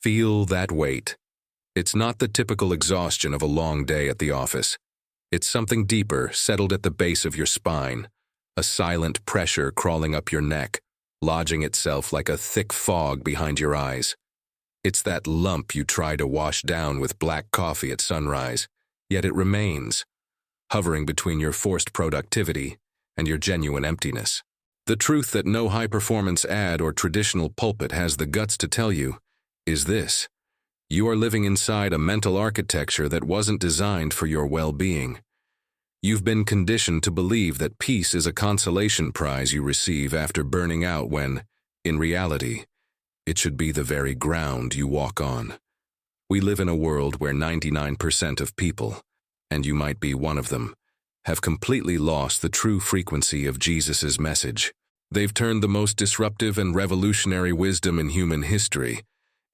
Feel that weight. It's not the typical exhaustion of a long day at the office. It's something deeper, settled at the base of your spine, a silent pressure crawling up your neck, lodging itself like a thick fog behind your eyes. It's that lump you try to wash down with black coffee at sunrise, yet it remains, hovering between your forced productivity and your genuine emptiness. The truth that no high-performance ad or traditional pulpit has the guts to tell you is this: you are living inside a mental architecture that wasn't designed for your well-being. You've been conditioned to believe that peace is a consolation prize you receive after burning out when, in reality, it should be the very ground you walk on. We live in a world where 99% of people, and you might be one of them, have completely lost the true frequency of Jesus' message. They've turned the most disruptive and revolutionary wisdom in human history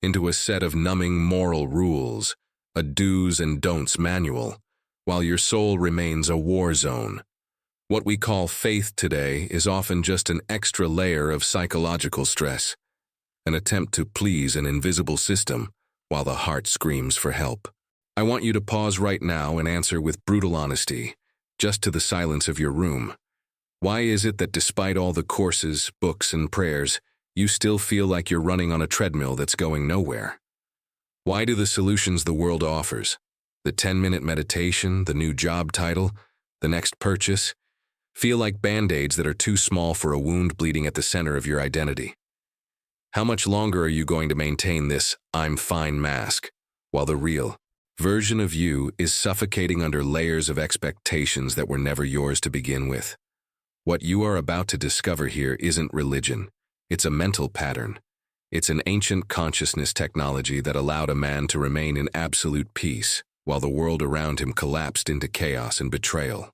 into a set of numbing moral rules, a do's and don'ts manual, while your soul remains a war zone. What we call faith today is often just an extra layer of psychological stress, an attempt to please an invisible system while the heart screams for help. I want you to pause right now and answer with brutal honesty, just to the silence of your room. Why is it that despite all the courses, books, and prayers, you still feel like you're running on a treadmill that's going nowhere? Why do the solutions the world offers, the 10-minute meditation, the new job title, the next purchase, feel like band-aids that are too small for a wound bleeding at the center of your identity? How much longer are you going to maintain this "I'm fine" mask, while the real version of you is suffocating under layers of expectations that were never yours to begin with? What you are about to discover here isn't religion. It's a mental pattern. It's an ancient consciousness technology that allowed a man to remain in absolute peace while the world around him collapsed into chaos and betrayal.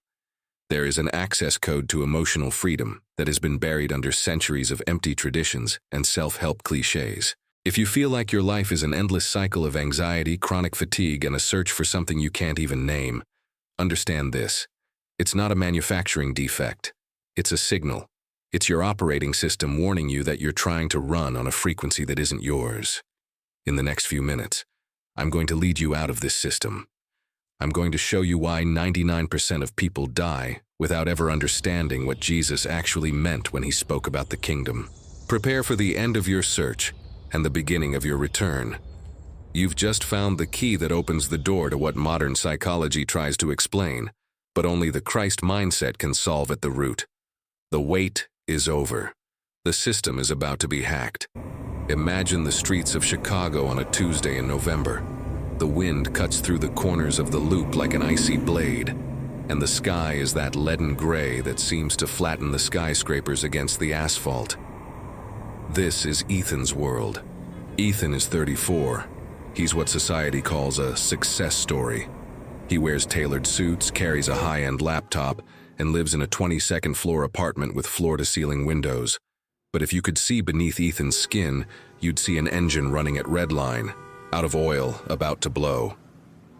There is an access code to emotional freedom that has been buried under centuries of empty traditions and self-help cliches. If you feel like your life is an endless cycle of anxiety, chronic fatigue, and a search for something you can't even name, understand this: it's not a manufacturing defect. It's a signal. It's your operating system warning you that you're trying to run on a frequency that isn't yours. In the next few minutes, I'm going to lead you out of this system. I'm going to show you why 99% of people die without ever understanding what Jesus actually meant when he spoke about the kingdom. Prepare for the end of your search and the beginning of your return. You've just found the key that opens the door to what modern psychology tries to explain, but only the Christ mindset can solve at the root. The wait is over. The system is about to be hacked. Imagine the streets of Chicago on a Tuesday in November. The wind cuts through the corners of the loop like an icy blade, and the sky is that leaden gray that seems to flatten the skyscrapers against the asphalt. This is Ethan's world. Ethan is 34. He's what society calls a success story. He wears tailored suits, carries a high-end laptop, and lives in a 22nd floor apartment with floor-to-ceiling windows. But if you could see beneath Ethan's skin, you'd see an engine running at redline, out of oil, about to blow.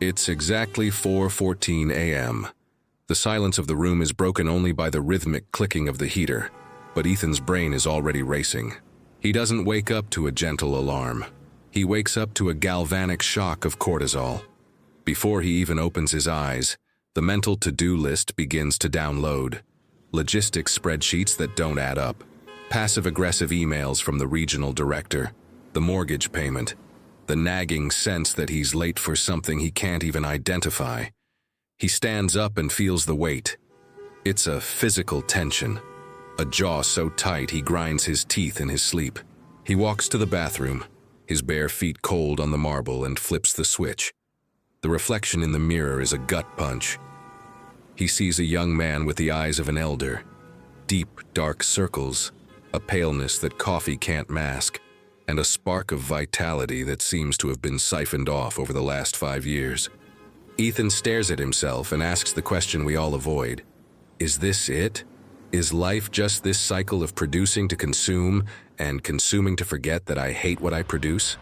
It's exactly 4:14 a.m. The silence of the room is broken only by the rhythmic clicking of the heater, but Ethan's brain is already racing. He doesn't wake up to a gentle alarm. He wakes up to a galvanic shock of cortisol. Before he even opens his eyes, the mental to-do list begins to download. Logistics spreadsheets that don't add up, passive-aggressive emails from the regional director, the mortgage payment, the nagging sense that he's late for something he can't even identify. He stands up and feels the weight. It's a physical tension, a jaw so tight he grinds his teeth in his sleep. He walks to the bathroom, his bare feet cold on the marble, and flips the switch. The reflection in the mirror is a gut punch. He sees a young man with the eyes of an elder, deep, dark circles, a paleness that coffee can't mask, and a spark of vitality that seems to have been siphoned off over the last 5 years. Ethan stares at himself and asks the question we all avoid. Is this it? Is life just this cycle of producing to consume and consuming to forget that I hate what I produce?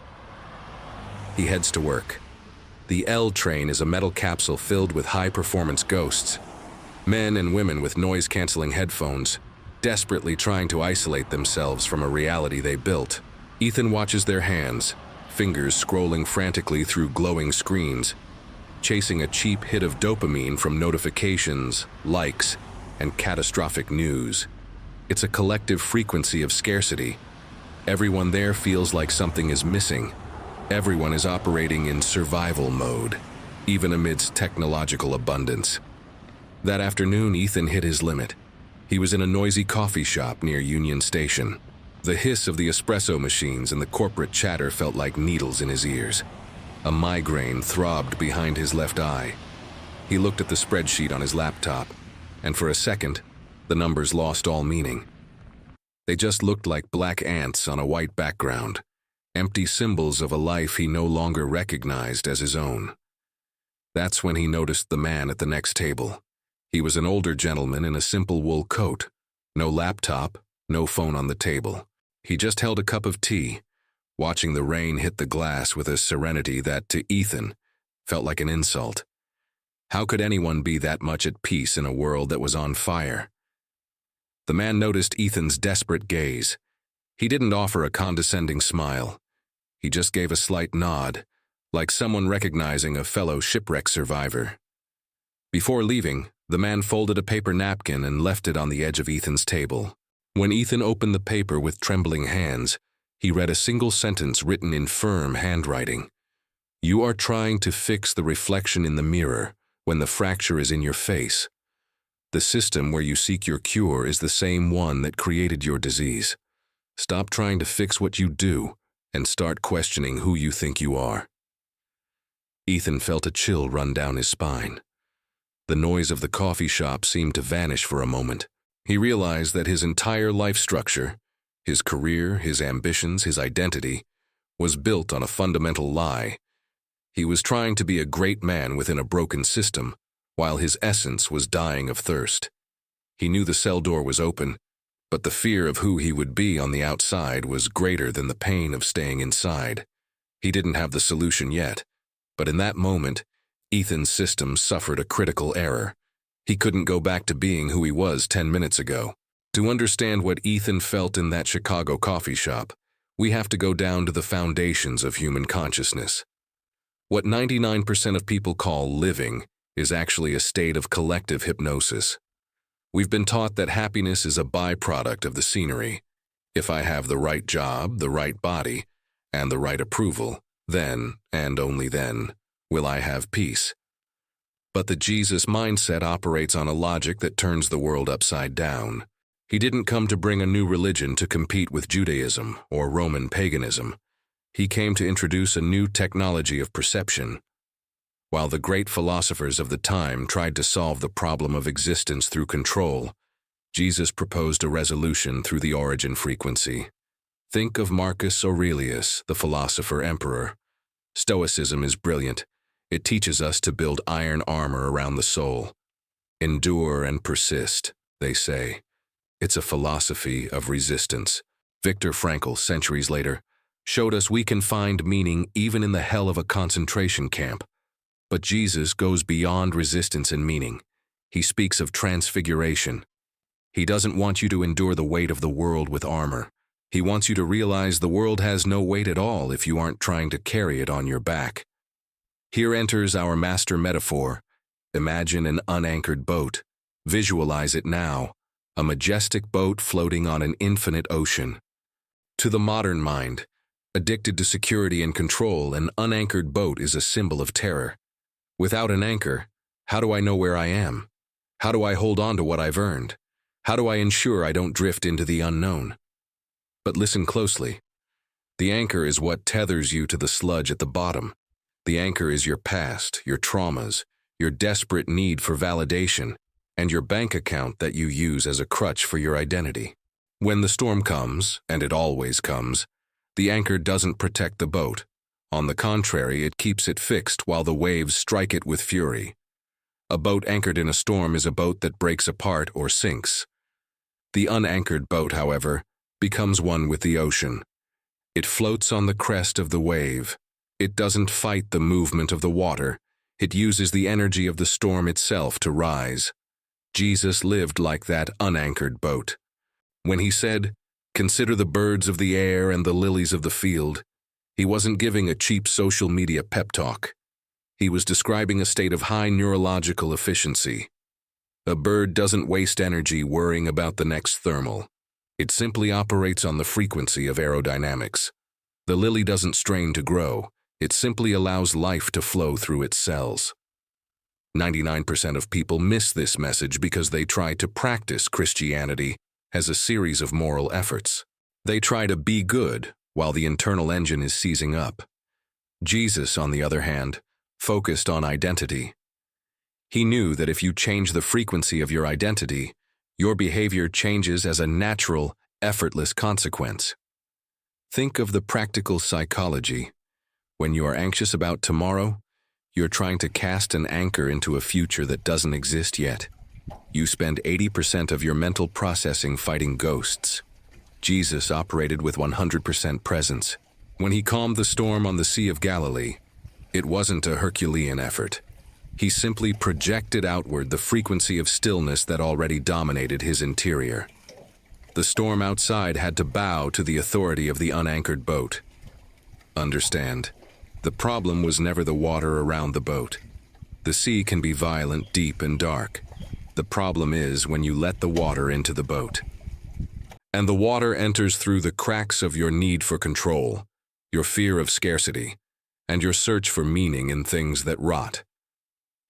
He heads to work. The L train is a metal capsule filled with high-performance ghosts, men and women with noise-canceling headphones, desperately trying to isolate themselves from a reality they built. Ethan watches their hands, fingers scrolling frantically through glowing screens, chasing a cheap hit of dopamine from notifications, likes, and catastrophic news. It's a collective frequency of scarcity. Everyone there feels like something is missing. Everyone is operating in survival mode, even amidst technological abundance. That afternoon, Ethan hit his limit. He was in a noisy coffee shop near Union Station. The hiss of the espresso machines and the corporate chatter felt like needles in his ears. A migraine throbbed behind his left eye. He looked at the spreadsheet on his laptop, and for a second, the numbers lost all meaning. They just looked like black ants on a white background, empty symbols of a life he no longer recognized as his own. That's when he noticed the man at the next table. He was an older gentleman in a simple wool coat, no laptop, no phone on the table. He just held a cup of tea, watching the rain hit the glass with a serenity that, to Ethan, felt like an insult. How could anyone be that much at peace in a world that was on fire? The man noticed Ethan's desperate gaze. He didn't offer a condescending smile. He just gave a slight nod, like someone recognizing a fellow shipwreck survivor. Before leaving, the man folded a paper napkin and left it on the edge of Ethan's table. When Ethan opened the paper with trembling hands, he read a single sentence written in firm handwriting. "You are trying to fix the reflection in the mirror when the fracture is in your face. The system where you seek your cure is the same one that created your disease. Stop trying to fix what you do and start questioning who you think you are." Ethan felt a chill run down his spine. The noise of the coffee shop seemed to vanish for a moment. He realized that his entire life structure, his career, his ambitions, his identity, was built on a fundamental lie. He was trying to be a great man within a broken system, while his essence was dying of thirst. He knew the cell door was open, but the fear of who he would be on the outside was greater than the pain of staying inside. He didn't have the solution yet, but in that moment, Ethan's system suffered a critical error. He couldn't go back to being who he was 10 minutes ago. To understand what Ethan felt in that Chicago coffee shop, we have to go down to the foundations of human consciousness. What 99% of people call living is actually a state of collective hypnosis. We've been taught that happiness is a byproduct of the scenery. If I have the right job, the right body, and the right approval, then, and only then, will I have peace. But the Jesus mindset operates on a logic that turns the world upside down. He didn't come to bring a new religion to compete with Judaism or Roman paganism. He came to introduce a new technology of perception. While the great philosophers of the time tried to solve the problem of existence through control, Jesus proposed a resolution through the origin frequency. Think of Marcus Aurelius, the philosopher-emperor. Stoicism is brilliant. It teaches us to build iron armor around the soul. Endure and persist, they say. It's a philosophy of resistance. Viktor Frankl, centuries later, showed us we can find meaning even in the hell of a concentration camp. But Jesus goes beyond resistance and meaning. He speaks of transfiguration. He doesn't want you to endure the weight of the world with armor. He wants you to realize the world has no weight at all if you aren't trying to carry it on your back. Here enters our master metaphor. Imagine an unanchored boat. Visualize it now, a majestic boat floating on an infinite ocean. To the modern mind, addicted to security and control, an unanchored boat is a symbol of terror. Without an anchor, how do I know where I am? How do I hold on to what I've earned? How do I ensure I don't drift into the unknown? But listen closely. The anchor is what tethers you to the sludge at the bottom. The anchor is your past, your traumas, your desperate need for validation, and your bank account that you use as a crutch for your identity. When the storm comes, and it always comes, the anchor doesn't protect the boat. On the contrary, it keeps it fixed while the waves strike it with fury. A boat anchored in a storm is a boat that breaks apart or sinks. The unanchored boat, however, becomes one with the ocean. It floats on the crest of the wave. It doesn't fight the movement of the water. It uses the energy of the storm itself to rise. Jesus lived like that unanchored boat. When he said, "Consider the birds of the air and the lilies of the field," He wasn't giving a cheap social media pep talk. He was describing a state of high neurological efficiency. A bird doesn't waste energy worrying about the next thermal. It simply operates on the frequency of aerodynamics. The lily doesn't strain to grow. It simply allows life to flow through its cells. 99% of people miss this message because they try to practice Christianity as a series of moral efforts. They try to be good while the internal engine is seizing up. Jesus, on the other hand, focused on identity. He knew that if you change the frequency of your identity, your behavior changes as a natural, effortless consequence. Think of the practical psychology. When you are anxious about tomorrow, you're trying to cast an anchor into a future that doesn't exist yet. You spend 80% of your mental processing fighting ghosts. Jesus operated with 100% presence. When he calmed the storm on the Sea of Galilee, it wasn't a Herculean effort. He simply projected outward the frequency of stillness that already dominated his interior. The storm outside had to bow to the authority of the unanchored boat. Understand, the problem was never the water around the boat. The sea can be violent, deep, and dark. The problem is when you let the water into the boat. And the water enters through the cracks of your need for control, your fear of scarcity, and your search for meaning in things that rot.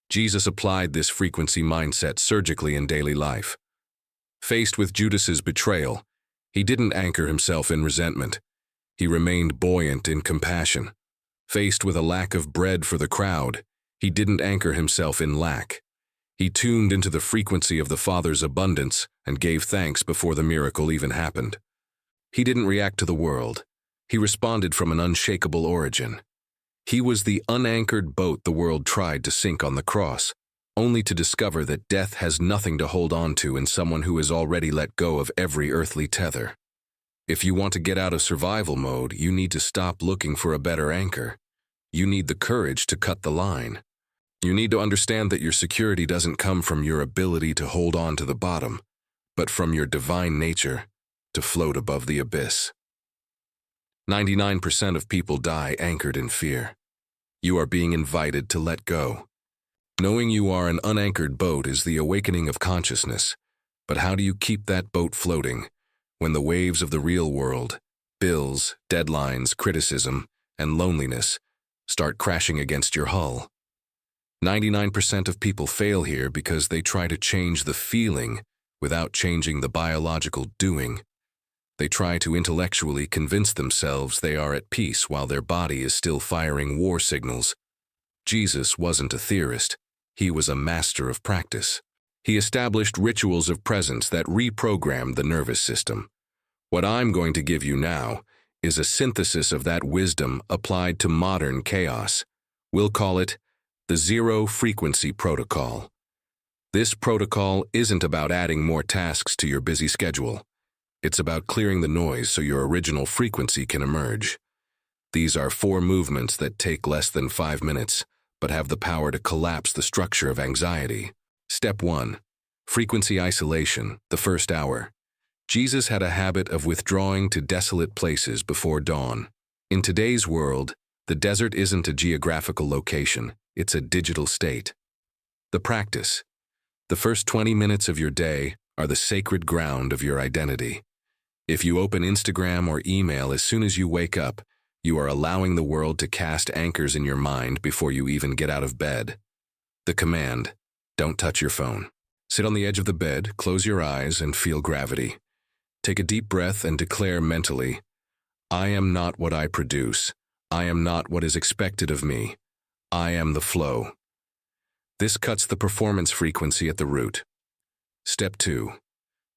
Jesus applied this frequency mindset surgically in daily life. Faced with Judas's betrayal, he didn't anchor himself in resentment. He remained buoyant in compassion. Faced with a lack of bread for the crowd, he didn't anchor himself in lack. He tuned into the frequency of the Father's abundance and gave thanks before the miracle even happened. He didn't react to the world. He responded from an unshakable origin. He was the unanchored boat the world tried to sink on the cross, only to discover that death has nothing to hold on to in someone who has already let go of every earthly tether. If you want to get out of survival mode, you need to stop looking for a better anchor. You need the courage to cut the line. You need to understand that your security doesn't come from your ability to hold on to the bottom, but from your divine nature to float above the abyss. 99% of people die anchored in fear. You are being invited to let go. Knowing you are an unanchored boat is the awakening of consciousness, but how do you keep that boat floating when the waves of the real world, bills, deadlines, criticism, and loneliness start crashing against your hull? 99% of people fail here because they try to change the feeling without changing the biological doing. They try to intellectually convince themselves they are at peace while their body is still firing war signals. Jesus wasn't a theorist. He was a master of practice. He established rituals of presence that reprogrammed the nervous system. What I'm going to give you now is a synthesis of that wisdom applied to modern chaos. We'll call it the Zero Frequency Protocol. This protocol isn't about adding more tasks to your busy schedule. It's about clearing the noise so your original frequency can emerge. These are 4 movements that take less than 5 minutes, but have the power to collapse the structure of anxiety. Step 1. Frequency isolation, the first hour. Jesus had a habit of withdrawing to desolate places before dawn. In today's world, the desert isn't a geographical location, it's a digital state. The practice. The first 20 minutes of your day are the sacred ground of your identity. If you open Instagram or email as soon as you wake up, you are allowing the world to cast anchors in your mind before you even get out of bed. The command, don't touch your phone. Sit on the edge of the bed, close your eyes, and feel gravity. Take a deep breath and declare mentally, I am not what I produce. I am not what is expected of me. I am the flow. This cuts the performance frequency at the root. Step 2.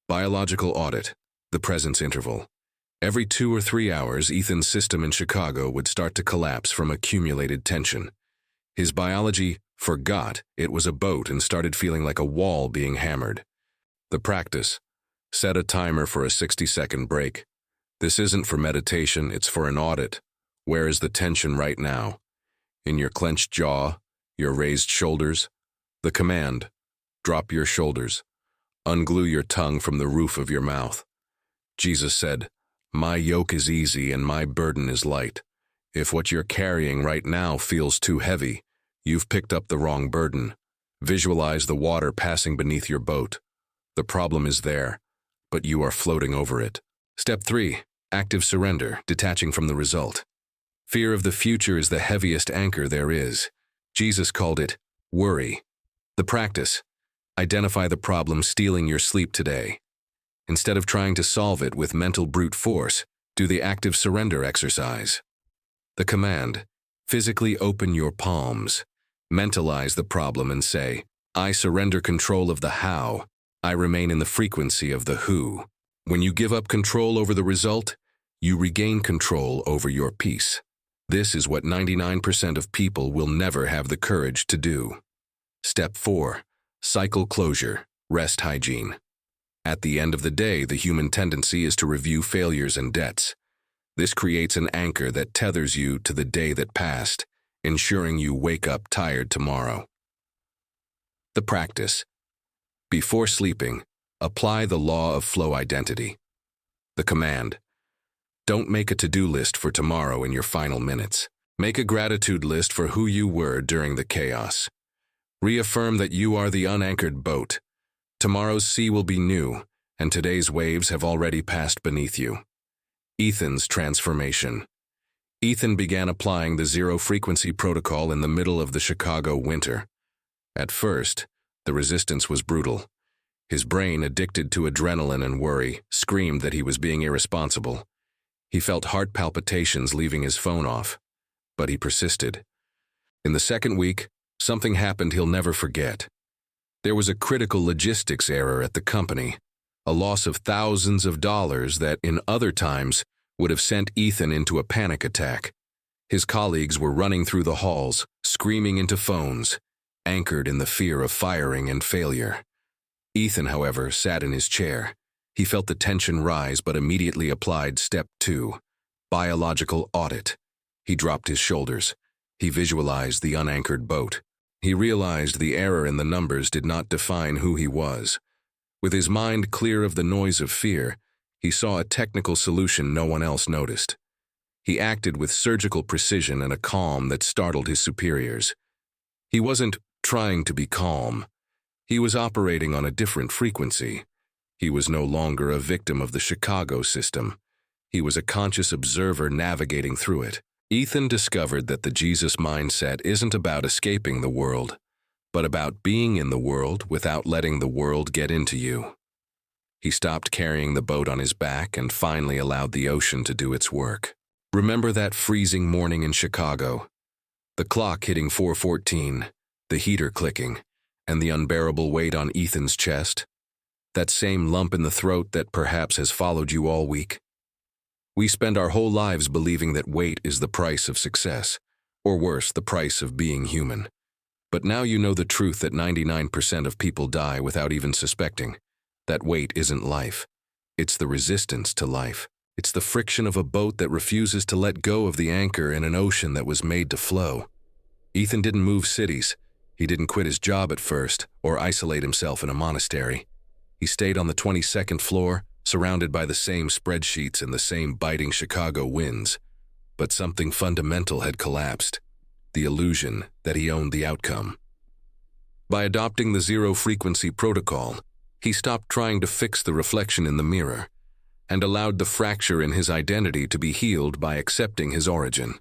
Biological audit, the presence interval. Every 2 or 3 hours, Ethan's system in Chicago would start to collapse from accumulated tension. His biology forgot it was a boat and started feeling like a wall being hammered. The practice. Set a timer for a 60-second break. This isn't for meditation, it's for an audit. Where is the tension right now? In your clenched jaw, your raised shoulders? The command, drop your shoulders. Unglue your tongue from the roof of your mouth. Jesus said, my yoke is easy and my burden is light. If what you're carrying right now feels too heavy, you've picked up the wrong burden. Visualize the water passing beneath your boat. The problem is there, but you are floating over it. Step 3. Active surrender, detaching from the result. Fear of the future is the heaviest anchor there is. Jesus called it worry. The practice: identify the problem stealing your sleep today. Instead of trying to solve it with mental brute force, do the active surrender exercise. The command: physically open your palms. Mentalize the problem and say, I surrender control of the how. I remain in the frequency of the who. When you give up control over the result, you regain control over your peace. This is what 99% of people will never have the courage to do. Step 4. Cycle closure, rest hygiene. At the end of the day, the human tendency is to review failures and debts. This creates an anchor that tethers you to the day that passed, ensuring you wake up tired tomorrow. The practice: before sleeping, apply the law of flow identity. The command: don't make a to-do list for tomorrow in your final minutes. Make a gratitude list for who you were during the chaos. Reaffirm that you are the unanchored boat. Tomorrow's sea will be new, and today's waves have already passed beneath you. Ethan's transformation. Ethan began applying the zero-frequency protocol in the middle of the Chicago winter. At first, the resistance was brutal. His brain, addicted to adrenaline and worry, screamed that he was being irresponsible. He felt heart palpitations leaving his phone off, but he persisted. In the second week, something happened he'll never forget. There was a critical logistics error at the company, a loss of thousands of dollars that, in other times, would have sent Ethan into a panic attack. His colleagues were running through the halls, screaming into phones, anchored in the fear of firing and failure. Ethan, however, sat in his chair. He felt the tension rise but immediately applied Step 2, biological audit. He dropped his shoulders. He visualized the unanchored boat. He realized the error in the numbers did not define who he was. With his mind clear of the noise of fear, he saw a technical solution no one else noticed. He acted with surgical precision and a calm that startled his superiors. He wasn't trying to be calm. He was operating on a different frequency. He was no longer a victim of the Chicago system. He was a conscious observer navigating through it. Ethan discovered that the Jesus mindset isn't about escaping the world, but about being in the world without letting the world get into you. He stopped carrying the boat on his back and finally allowed the ocean to do its work. Remember that freezing morning in Chicago? The clock hitting 4:14, the heater clicking, and the unbearable weight on Ethan's chest? That same lump in the throat that perhaps has followed you all week? We spend our whole lives believing that weight is the price of success, or worse, the price of being human. But now you know the truth that 99% of people die without even suspecting. That weight isn't life. It's the resistance to life. It's the friction of a boat that refuses to let go of the anchor in an ocean that was made to flow. Ethan didn't move cities. He didn't quit his job at first or isolate himself in a monastery. He stayed on the 22nd floor, surrounded by the same spreadsheets and the same biting Chicago winds. But something fundamental had collapsed: the illusion that he owned the outcome. By adopting the zero-frequency protocol, he stopped trying to fix the reflection in the mirror and allowed the fracture in his identity to be healed by accepting his origin.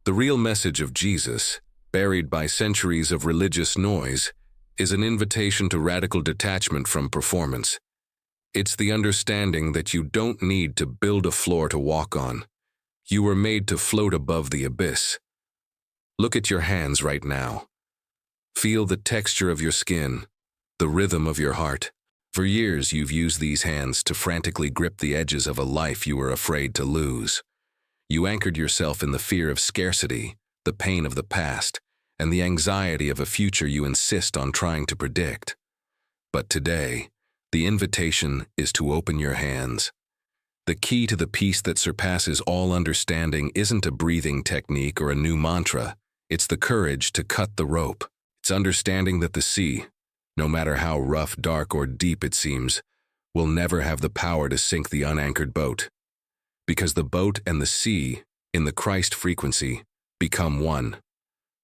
The real message of Jesus, buried by centuries of religious noise, is an invitation to radical detachment from performance. It's the understanding that you don't need to build a floor to walk on. You were made to float above the abyss. Look at your hands right now. Feel the texture of your skin, the rhythm of your heart. For years, you've used these hands to frantically grip the edges of a life you were afraid to lose. You anchored yourself in the fear of scarcity, the pain of the past, and the anxiety of a future you insist on trying to predict. But today, the invitation is to open your hands. The key to the peace that surpasses all understanding isn't a breathing technique or a new mantra. It's the courage to cut the rope. It's understanding that the sea, no matter how rough, dark, or deep it seems, will never have the power to sink the unanchored boat. Because the boat and the sea, In the Christ frequency, become one.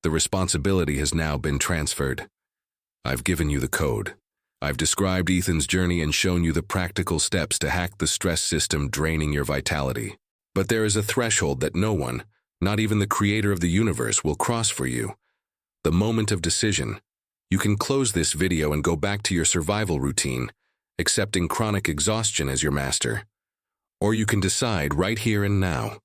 The responsibility has now been transferred. I've given you the code. I've described Ethan's journey and shown you the practical steps to hack the stress system draining your vitality. But there is a threshold that no one, not even the creator of the universe, will cross for you. The moment of decision. You can close this video and go back to your survival routine, accepting chronic exhaustion as your master. Or you can decide right here and now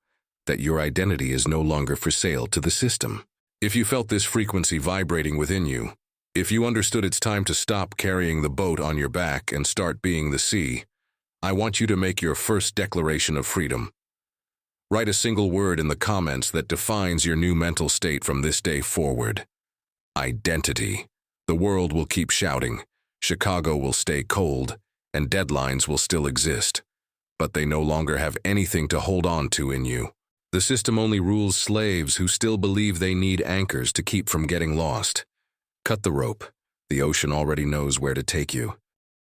that your identity is no longer for sale to the system. If you felt this frequency vibrating within you, if you understood it's time to stop carrying the boat on your back and start being the sea, I want you to make your first declaration of freedom. Write a single word in the comments that defines your new mental state from this day forward. Identity. The world will keep shouting, Chicago will stay cold, and deadlines will still exist. But they no longer have anything to hold on to in you. The system only rules slaves who still believe they need anchors to keep from getting lost. Cut the rope. The ocean already knows where to take you.